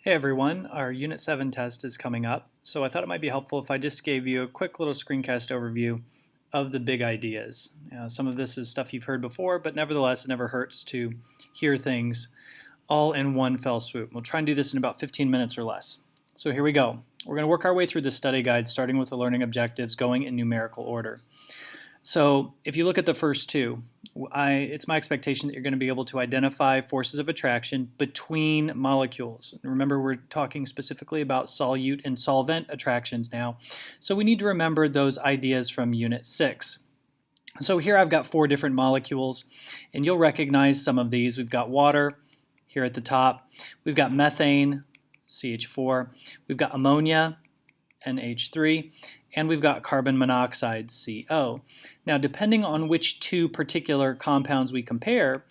Hey everyone, our Unit 7 test is coming up, so I thought it might be helpful if I just gave you a quick little screencast overview of the big ideas. Some of this is stuff you've heard before, but nevertheless it never hurts to hear things all in one fell swoop. We'll try and do this in about 15 minutes or less. So here we go. We're going to work our way through the study guide starting with the learning objectives going in numerical order. So if you look at the first two, it's my expectation that you're going to be able to identify forces of attraction between molecules. Remember, we're talking specifically about solute and solvent attractions now. So we need to remember those ideas from Unit 6. So here I've got 4 different molecules, and you'll recognize some of these. We've got water here at the top. We've got methane, CH4. We've got ammonia, NH3, and we've got carbon monoxide, CO. Now, depending on which 2 particular compounds we compare,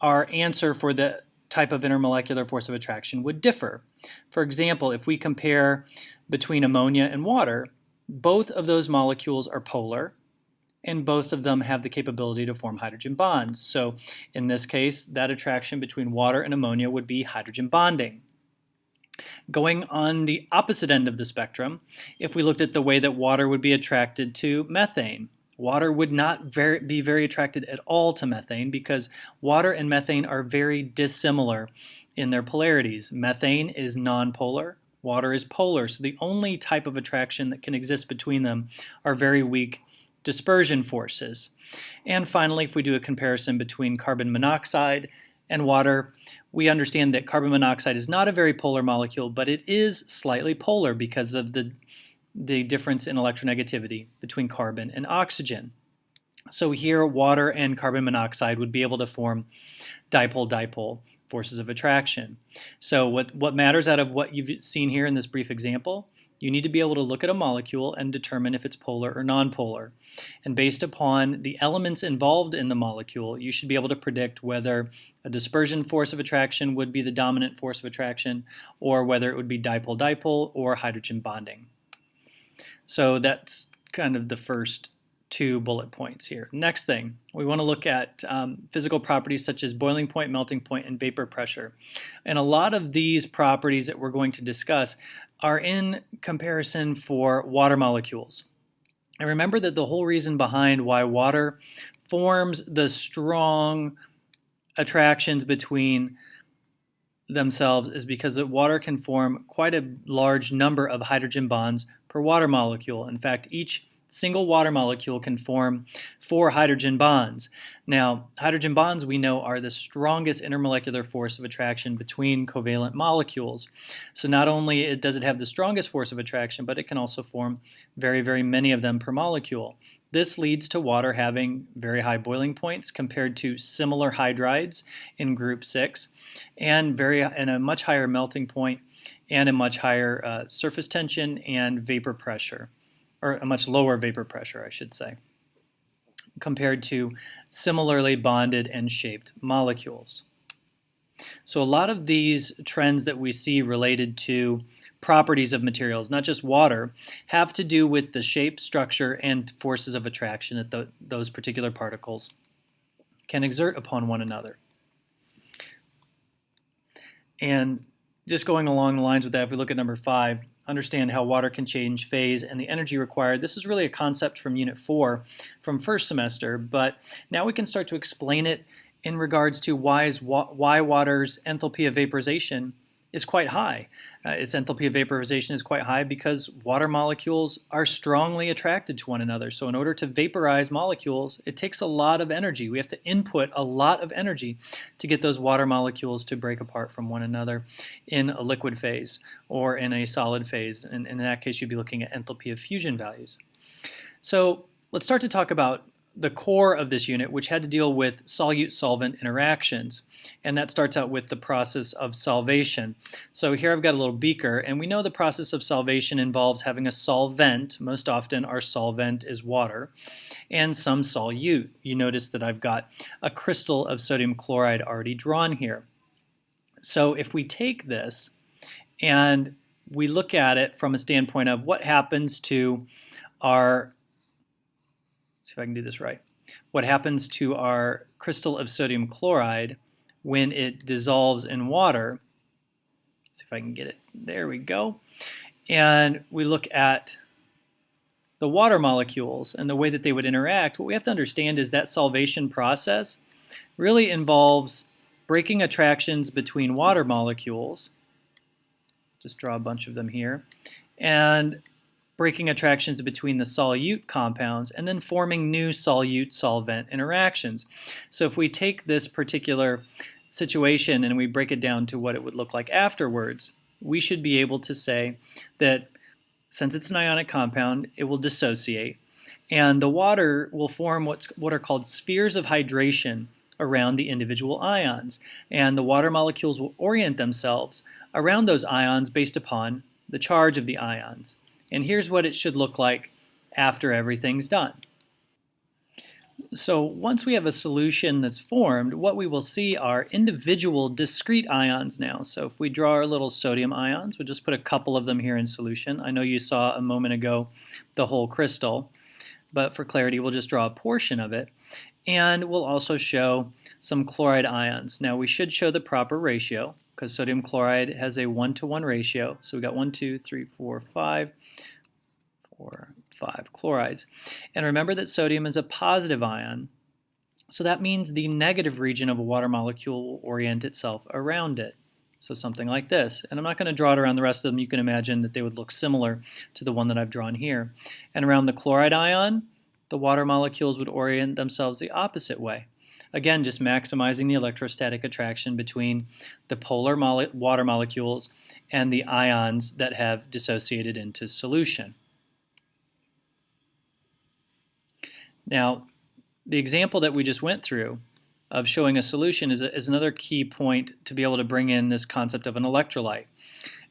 our answer for the type of intermolecular force of attraction would differ. For example, if we compare between ammonia and water, both of those molecules are polar, and both of them have the capability to form hydrogen bonds. So in this case, that attraction between water and ammonia would be hydrogen bonding. Going on the opposite end of the spectrum, if we looked at the way that water would be attracted to methane, water would not be very attracted at all to methane because water and methane are very dissimilar in their polarities. Methane is nonpolar, water is polar, so the only type of attraction that can exist between them are very weak dispersion forces. And finally, if we do a comparison between carbon monoxide and water, we understand that carbon monoxide is not a very polar molecule, but it is slightly polar because of the difference in electronegativity between carbon and oxygen. So here, water and carbon monoxide would be able to form dipole-dipole forces of attraction. So what matters out of what you've seen here in this brief example, you need to be able to look at a molecule and determine if it's polar or nonpolar. And based upon the elements involved in the molecule, you should be able to predict whether a dispersion force of attraction would be the dominant force of attraction, or whether it would be dipole-dipole or hydrogen bonding. So that's kind of the first 2 bullet points here. Next thing, we want to look at physical properties such as boiling point, melting point, and vapor pressure. And a lot of these properties that we're going to discuss are in comparison for water molecules. And remember that the whole reason behind why water forms the strong attractions between themselves is because water can form quite a large number of hydrogen bonds per water molecule. In fact, each single water molecule can form 4 hydrogen bonds. Now, hydrogen bonds we know are the strongest intermolecular force of attraction between covalent molecules. So not only does it have the strongest force of attraction, but it can also form very, very many of them per molecule. This leads to water having very high boiling points compared to similar hydrides in group 6, and a much higher melting point and a much higher surface tension and vapor pressure, or a much lower vapor pressure, I should say, compared to similarly bonded and shaped molecules. So a lot of these trends that we see related to properties of materials, not just water, have to do with the shape, structure, and forces of attraction that those particular particles can exert upon one another. And just going along the lines with that, if we look at number 5, understand how water can change phase and the energy required. This is really a concept from Unit 4 from first semester, but now we can start to explain it in regards to why water's enthalpy of vaporization is quite high. Its enthalpy of vaporization is quite high because water molecules are strongly attracted to one another. So in order to vaporize molecules, it takes a lot of energy. We have to input a lot of energy to get those water molecules to break apart from one another in a liquid phase or in a solid phase. And in that case, you'd be looking at enthalpy of fusion values. So let's start to talk about the core of this unit, which had to deal with solute-solvent interactions. And that starts out with the process of solvation. So here I've got a little beaker, and we know the process of solvation involves having a solvent. Most often our solvent is water, and some solute. You notice that I've got a crystal of sodium chloride already drawn here. So if we take this and we look at it from a standpoint of what happens to our see if I can do this right. What happens to our crystal of sodium chloride when it dissolves in water? see if I can get it. There we go. And we look at the water molecules and the way that they would interact. What we have to understand is that solvation process really involves breaking attractions between water molecules. Just draw a bunch of them here. And breaking attractions between the solute compounds, and then forming new solute-solvent interactions. So if we take this particular situation and we break it down to what it would look like afterwards, we should be able to say that since it's an ionic compound, it will dissociate, and the water will form what are called spheres of hydration around the individual ions, and the water molecules will orient themselves around those ions based upon the charge of the ions. And here's what it should look like after everything's done. So once we have a solution that's formed, what we will see are individual discrete ions now. So if we draw our little sodium ions, we'll just put a couple of them here in solution. I know you saw a moment ago the whole crystal, but for clarity we'll just draw a portion of it. And we'll also show some chloride ions. Now we should show the proper ratio because sodium chloride has a 1-to-1 ratio. So we got 1, 2, 3, 4, 5 chlorides. And remember that sodium is a positive ion, so that means the negative region of a water molecule will orient itself around it. So something like this. And I'm not going to draw it around the rest of them. You can imagine that they would look similar to the one that I've drawn here. And around the chloride ion, the water molecules would orient themselves the opposite way. Again, just maximizing the electrostatic attraction between the polar water molecules and the ions that have dissociated into solution. Now, the example that we just went through of showing a solution is another key point to be able to bring in this concept of an electrolyte.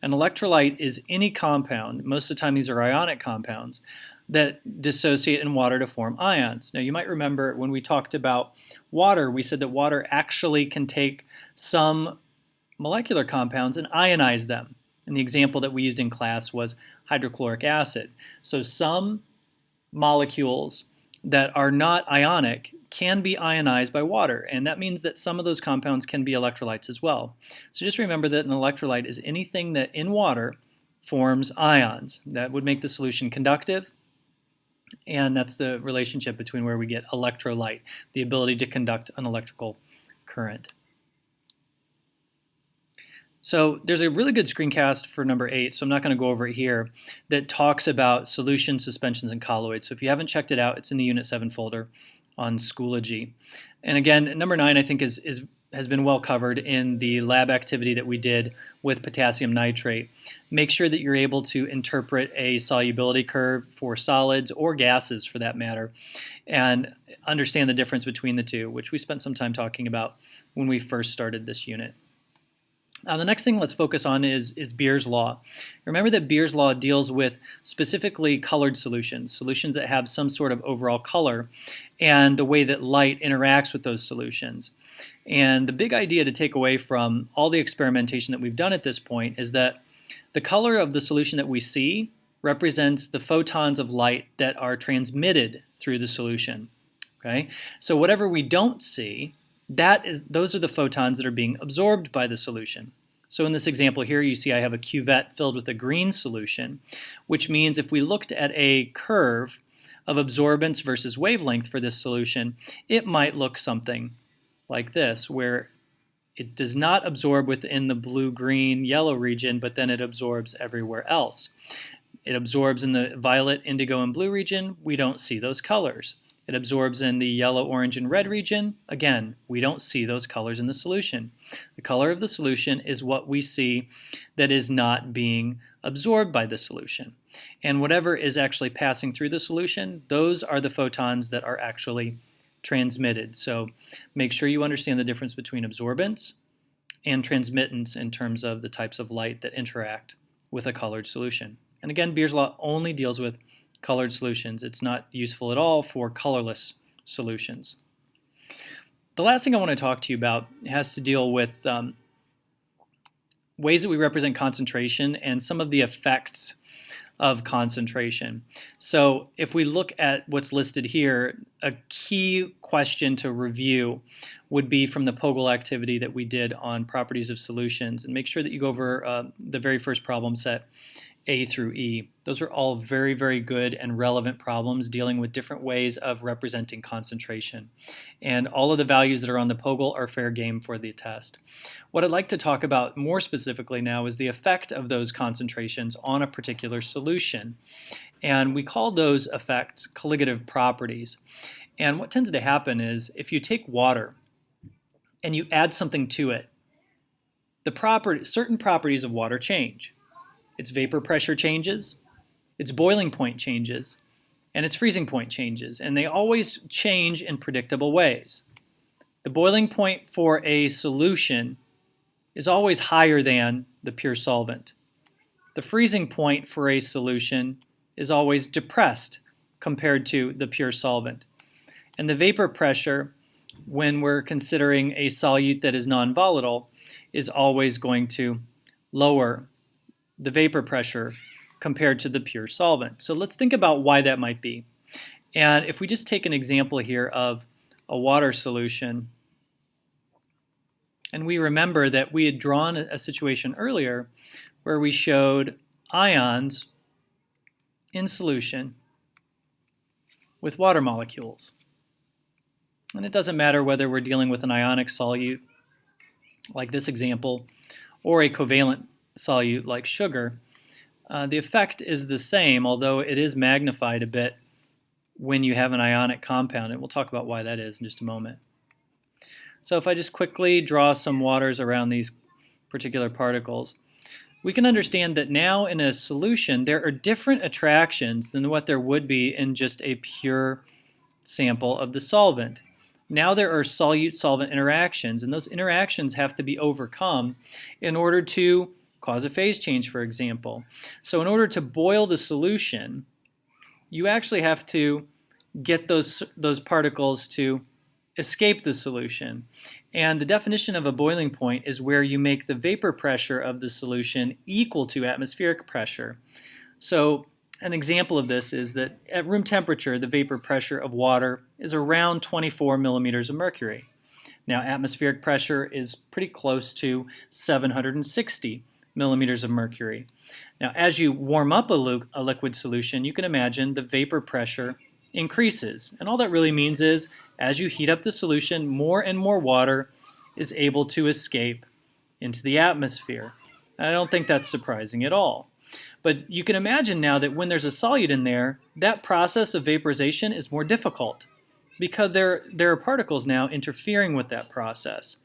An electrolyte is any compound, most of the time these are ionic compounds, that dissociate in water to form ions. Now you might remember when we talked about water, we said that water actually can take some molecular compounds and ionize them. And the example that we used in class was hydrochloric acid. So some molecules that are not ionic can be ionized by water, and that means that some of those compounds can be electrolytes as well. So just remember that an electrolyte is anything that in water forms ions. That would make the solution conductive, and that's the relationship between where we get electrolyte, the ability to conduct an electrical current. So there's a really good screencast for number 8, so I'm not going to go over it here, that talks about solutions, suspensions, and colloids. So if you haven't checked it out, it's in the Unit 7 folder on Schoology. And again, number 9 I think has been well covered in the lab activity that we did with potassium nitrate. Make sure that you're able to interpret a solubility curve for solids or gases for that matter, and understand the difference between the two, which we spent some time talking about when we first started this unit. The next thing let's focus on is Beer's law. Remember that Beer's law deals with specifically colored solutions, solutions that have some sort of overall color, and the way that light interacts with those solutions. And the big idea to take away from all the experimentation that we've done at this point is that the color of the solution that we see represents the photons of light that are transmitted through the solution. Okay? So whatever we don't see, those are the photons that are being absorbed by the solution. So in this example here, you see I have a cuvette filled with a green solution, which means if we looked at a curve of absorbance versus wavelength for this solution, it might look something like this, where it does not absorb within the blue, green, yellow region, but then it absorbs everywhere else. It absorbs in the violet, indigo, and blue region. We don't see those colors. It absorbs in the yellow, orange, and red region. Again, we don't see those colors in the solution. The color of the solution is what we see that is not being absorbed by the solution. And whatever is actually passing through the solution, those are the photons that are actually transmitted. So make sure you understand the difference between absorbance and transmittance in terms of the types of light that interact with a colored solution. And again, Beer's law only deals with colored solutions. It's not useful at all for colorless solutions. The last thing I want to talk to you about has to deal with ways that we represent concentration and some of the effects of concentration. So if we look at what's listed here, a key question to review would be from the POGIL activity that we did on properties of solutions. And make sure that you go over the very first problem set, A through E. Those are all very, very good and relevant problems dealing with different ways of representing concentration. And all of the values that are on the POGIL are fair game for the test. What I'd like to talk about more specifically now is the effect of those concentrations on a particular solution. And we call those effects colligative properties. And what tends to happen is if you take water and you add something to it, certain properties of water change. Its vapor pressure changes, its boiling point changes, and its freezing point changes. And they always change in predictable ways. The boiling point for a solution is always higher than the pure solvent. The freezing point for a solution is always depressed compared to the pure solvent. And the vapor pressure, when we're considering a solute that is non-volatile, is always going to lower the vapor pressure compared to the pure solvent. So let's think about why that might be. And if we just take an example here of a water solution, and we remember that we had drawn a situation earlier where we showed ions in solution with water molecules. And it doesn't matter whether we're dealing with an ionic solute, like this example, or a covalent solute like sugar. The effect is the same, although it is magnified a bit when you have an ionic compound, and we'll talk about why that is in just a moment. So if I just quickly draw some waters around these particular particles, we can understand that now in a solution there are different attractions than what there would be in just a pure sample of the solvent. Now there are solute-solvent interactions, and those interactions have to be overcome in order to cause a phase change, for example. So in order to boil the solution, you actually have to get those particles to escape the solution. And the definition of a boiling point is where you make the vapor pressure of the solution equal to atmospheric pressure. So an example of this is that at room temperature, the vapor pressure of water is around 24 millimeters of mercury. Now, atmospheric pressure is pretty close to 760 millimeters of mercury. Now, as you warm up a liquid solution, you can imagine the vapor pressure increases. And all that really means is, as you heat up the solution, more and more water is able to escape into the atmosphere. And I don't think that's surprising at all. But you can imagine now that when there's a solute in there, that process of vaporization is more difficult because there are particles now interfering with that process.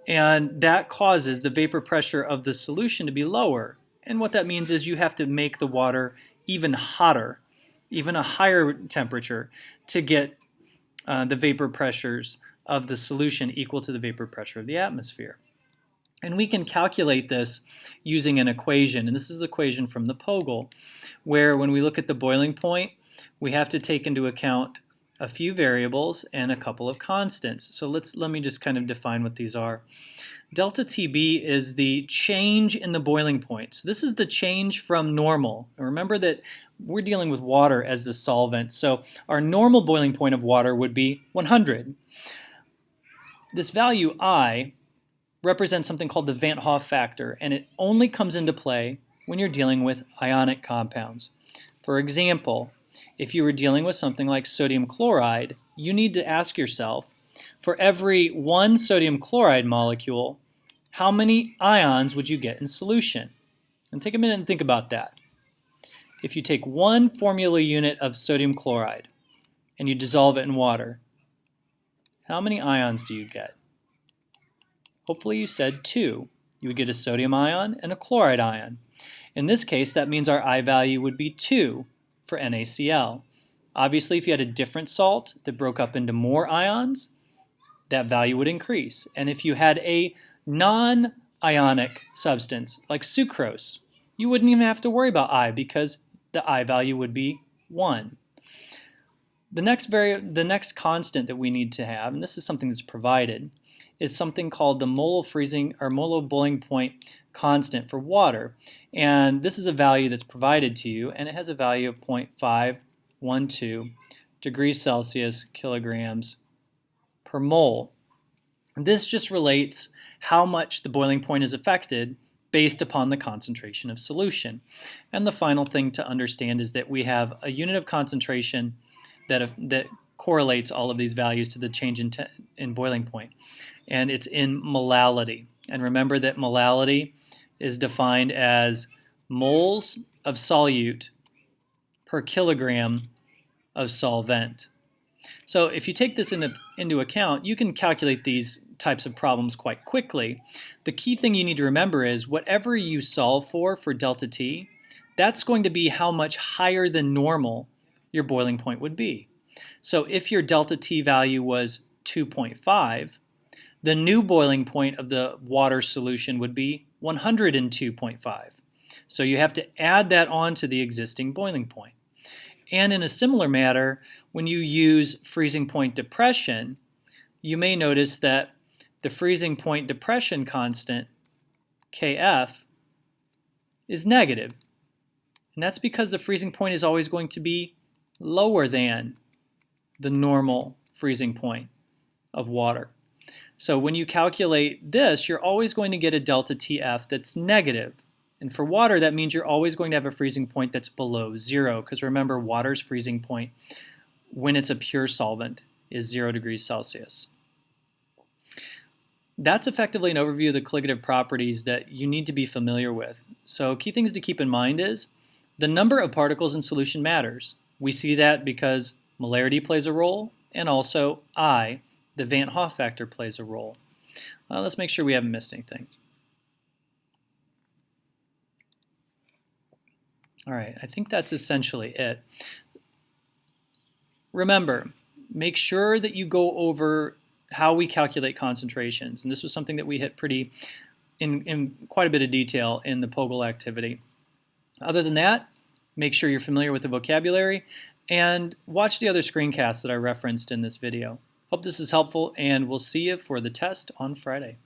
And that causes the vapor pressure of the solution to be lower. And what that means is you have to make the water even hotter, even a higher temperature, to get the vapor pressures of the solution equal to the vapor pressure of the atmosphere. And we can calculate this using an equation, and this is the equation from the POGIL, where when we look at the boiling point, we have to take into account a few variables and a couple of constants. So let me just kind of define what these are. Delta TB is the change in the boiling point. So this is the change from normal. And remember that we're dealing with water as the solvent, so our normal boiling point of water would be 100. This value I represents something called the Van't Hoff factor, and it only comes into play when you're dealing with ionic compounds. For example, if you were dealing with something like sodium chloride, you need to ask yourself, for every one sodium chloride molecule, how many ions would you get in solution? And take a minute and think about that. If you take one formula unit of sodium chloride and you dissolve it in water, how many ions do you get? Hopefully you said 2. You would get a sodium ion and a chloride ion. In this case, that means our I value would be 2 for NaCl. Obviously, if you had a different salt that broke up into more ions, that value would increase. And if you had a non-ionic substance like sucrose, you wouldn't even have to worry about I because the I value would be 1. The next constant that we need to have, and this is something that's provided, is something called the molar freezing or molar boiling point constant for water. And this is a value that's provided to you, and it has a value of 0.512 degrees Celsius kilograms per mole. This just relates how much the boiling point is affected based upon the concentration of solution. And the final thing to understand is that we have a unit of concentration that correlates all of these values to the change in boiling point. And it's in molality. And remember that molality is defined as moles of solute per kilogram of solvent. So if you take this into account, you can calculate these types of problems quite quickly. The key thing you need to remember is whatever you solve for delta T, that's going to be how much higher than normal your boiling point would be. So if your delta T value was 2.5, the new boiling point of the water solution would be 102.5. So you have to add that on to the existing boiling point. And in a similar manner, when you use freezing point depression, you may notice that the freezing point depression constant, Kf, is negative. And that's because the freezing point is always going to be lower than the normal freezing point of water. So when you calculate this, you're always going to get a delta Tf that's negative. And for water, that means you're always going to have a freezing point that's below 0, because remember, water's freezing point, when it's a pure solvent, is 0 degrees Celsius. That's effectively an overview of the colligative properties that you need to be familiar with. So key things to keep in mind is the number of particles in solution matters. We see that because molarity plays a role, and also I, the Van Hoff factor, plays a role. Let's make sure we haven't missed anything. All right, I think that's essentially it. Remember, make sure that you go over how we calculate concentrations. And this was something that we hit in quite a bit of detail in the POGIL activity. Other than that, make sure you're familiar with the vocabulary and watch the other screencasts that I referenced in this video. Hope this is helpful, and we'll see you for the test on Friday.